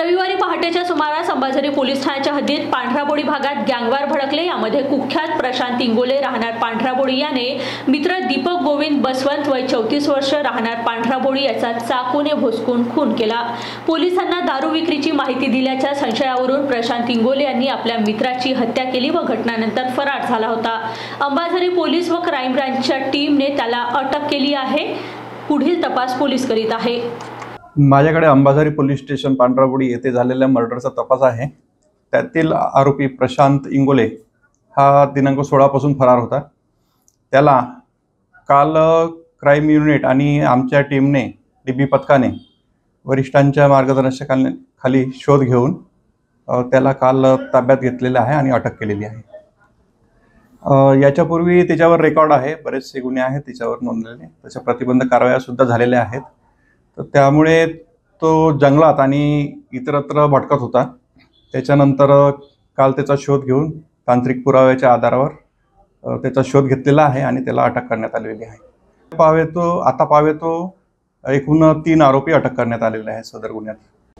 रविवारी पहाटेच्या सुमारास अंबाझरी पोलीस ठाण्याच्या हद्दीत पांढराबोडी भागात गँगवार भडकले। यामध्ये कुख्यात प्रशांत इंगोले राहणार पांढराबोडी याने मित्र दीपक गोविंद बसवंत वय 34 वर्ष राहणार पांढराबोडी याचा चाकूने भोसकून खून केला। पोलिसांना दारू विक्रीची माहिती दिल्याच्या संशयावरून प्रशांत इंगोले यांनी आपल्या मित्राची हत्या केली व घटनानंतर फरार झाला होता। अंबाझरी पोलीस व क्राईम ब्रांचच्या टीमने त्याला अटक केली आहे। पुढील तपास पोलीस करीत आहे। माझ्याकडे अंबाझरी पोलीस स्टेशन पांढराबोडी येथे झालेल्या मर्डरचा तपास आहे। त्यातील आरोपी प्रशांत इंगोले हा दिनांक 16 पासून फरार होता। त्याला काल क्राईम युनिट आणि आमच्या टीमने डीबी पथकाने वरिष्ठांच्या मार्गदर्शनाखाली शोध घेऊन त्याला काल ताब्यात घेतलेला आहे आणि अटक केलेली आहे। याच्यापूर्वी त्याच्यावर रेकॉर्ड आहे, बरेचसे गुन्हे आहेत त्याच्यावर नोंदलेले, त्याच्या प्रतिबंध कारवाया सुद्धा झालेल्या आहेत। तर त्यामुळे तो जंगलात आणि इतरत्र भटकत होता। त्याच्यानंतर काल त्याचा शोध घेऊन तांत्रिक पुराव्याच्या आधारावर त्याचा शोध घेतलेला आहे आणि त्याला अटक करण्यात आलेली आहे। आता पावे तो एकूण 3 आरोपी अटक करण्यात आलेले आहेत सदर गुन्ह्यात।